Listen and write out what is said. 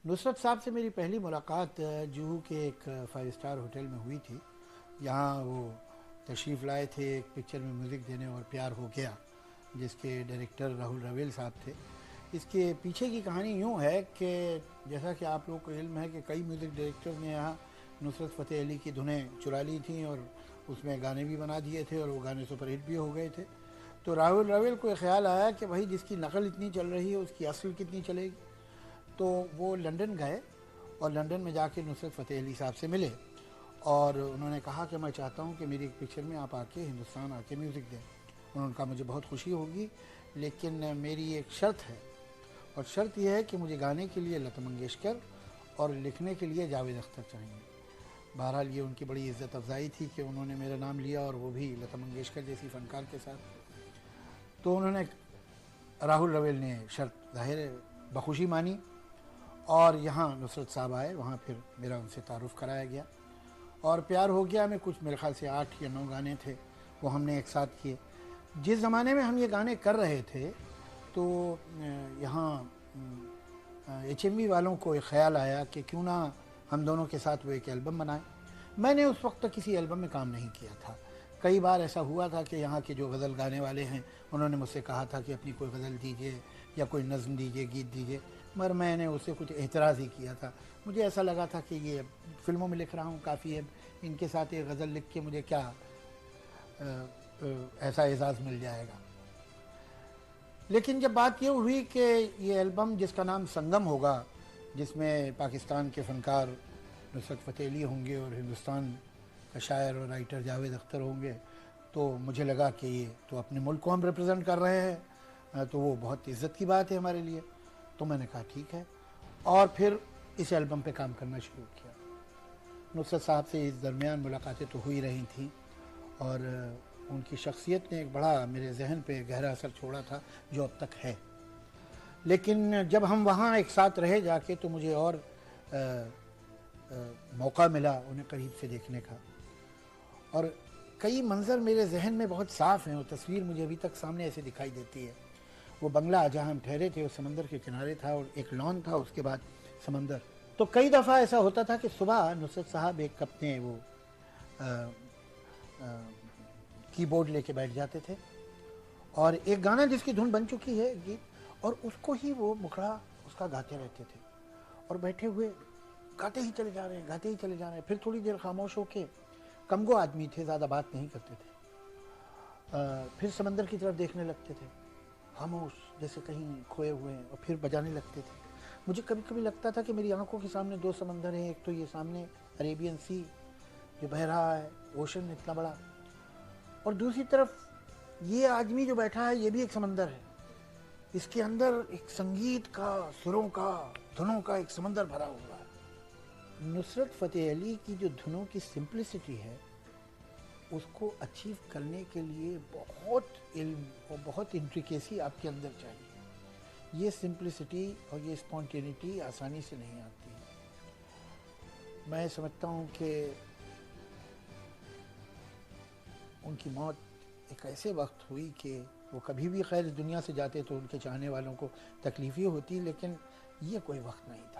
नुसरत साहब से मेरी पहली मुलाकात जुहू के एक 5 स्टार होटल में हुई थी। यहाँ वो तशरीफ़ लाए थे एक पिक्चर में म्यूज़िक देने, और प्यार हो गया, जिसके डायरेक्टर राहुल रवेल साहब थे। इसके पीछे की कहानी यूँ है कि जैसा कि आप लोगों को इल्म है कि कई म्यूज़िक डायरेक्टर ने यहाँ नुसरत फ़तेह अली की धुनें चुरा ली थी और उसमें गाने भी बना दिए थे, और वो गाने सुपरहिट भी हो गए थे। तो राहुल रवेल को ख्याल आया कि भाई जिसकी नकल इतनी चल रही है उसकी असल कितनी चलेगी। तो वो लंदन गए और लंदन में जाके नुसरत फ़तेह अली साहब से मिले, और उन्होंने कहा कि मैं चाहता हूँ कि मेरी एक पिक्चर में आप आके हिंदुस्तान आके म्यूज़िक दें। उन्होंने कहा मुझे बहुत खुशी होगी, लेकिन मेरी एक शर्त है, और शर्त यह है कि मुझे गाने के लिए लता मंगेशकर और लिखने के लिए जावेद अख्तर चाहिए। बहरहाल ये उनकी बड़ी इज़्ज़त अफजाई थी कि उन्होंने मेरा नाम लिया, और वो भी लता मंगेशकर जैसी फ़नकार के साथ। तो उन्होंने, राहुल रवेल ने शर्त ज़ाहिर है बखुशी मानी, और यहाँ नुसरत साहब आए, वहाँ फिर मेरा उनसे तारुफ़ कराया गया, और प्यार हो गया में कुछ मेरे ख्याल से 8 या 9 गाने थे, वो हमने एक साथ किए। जिस ज़माने में हम ये गाने कर रहे थे, तो यहाँ HMV वालों को एक ख्याल आया कि क्यों ना हम दोनों के साथ वो एक एल्बम बनाएं। मैंने उस वक्त तक किसी एल्बम में काम नहीं किया था। कई बार ऐसा हुआ था कि यहाँ के जो गज़ल गाने वाले हैं उन्होंने मुझसे कहा था कि अपनी कोई गज़ल दीजिए या कोई नज़्म दीजिए, गीत दीजिए, मगर मैंने उससे कुछ एतराज़ ही किया था। मुझे ऐसा लगा था कि ये फ़िल्मों में लिख रहा हूँ, काफ़ी है, इनके साथ एक गज़ल लिख के मुझे क्या ऐसा एजाज़ मिल जाएगा। लेकिन जब बात ये हुई कि ये एल्बम जिसका नाम संगम होगा, जिसमें पाकिस्तान के फ़नकार नुसरत फ़तेह अली होंगे और हिंदुस्तान का शायर और राइटर जावेद अख्तर होंगे, तो मुझे लगा कि ये तो अपने मुल्क को हम रिप्रेजेंट कर रहे हैं, तो वो बहुत इज़्ज़त की बात है हमारे लिए। तो मैंने कहा ठीक है, और फिर इस एल्बम पे काम करना शुरू किया। नुसरत साहब से इस दरमियान मुलाकातें तो हुई रही थी, और उनकी शख्सियत ने एक बड़ा मेरे जहन पे गहरा असर छोड़ा था, जो अब तक है। लेकिन जब हम वहाँ एक साथ रहे जाके, तो मुझे और मौका मिला उन्हें करीब से देखने का, और कई मंज़र मेरे जहन में बहुत साफ़ हैं। वो तस्वीर मुझे अभी तक सामने ऐसे दिखाई देती है। वो बंगला जहाँ हम ठहरे थे वो समंदर के किनारे था, और एक लॉन था, उसके बाद समंदर। तो कई दफ़ा ऐसा होता था कि सुबह नुसरत साहब एक अपने वो कीबोर्ड लेके बैठ जाते थे, और एक गाना जिसकी धुन बन चुकी है, गीत, और उसको ही वो मुखड़ा उसका गाते रहते थे, और बैठे हुए गाते ही चले जा रहे हैं, गाते ही चले जा रहे हैं। फिर थोड़ी देर खामोश होके, कमगो आदमी थे, ज़्यादा बात नहीं करते थे, फिर समंदर की तरफ देखने लगते थे, खामोश जैसे कहीं खोए हुए हैं, और फिर बजाने लगते थे। मुझे कभी कभी लगता था कि मेरी आंखों के सामने 2 समंदर हैं। एक तो ये सामने अरेबियन सी जो बह रहा है, ओशन इतना बड़ा, और दूसरी तरफ ये आदमी जो बैठा है, ये भी एक समंदर है। इसके अंदर एक संगीत का, सुरों का, धुनों का एक समंदर भरा हुआ है। नुसरत फ़तेह अली की जो धुनों की सिंप्लिसिटी है, उसको अचीव करने के लिए बहुत इल्म और बहुत इंट्रिकेसी आपके अंदर चाहिए। ये सिंप्लिसिटी और ये स्पॉन्टेनिटी आसानी से नहीं आती है। मैं समझता हूँ कि उनकी मौत एक ऐसे वक्त हुई कि वो कभी भी खैर इस दुनिया से जाते तो उनके चाहने वालों को तकलीफ़ ही होती, लेकिन ये कोई वक्त नहीं था।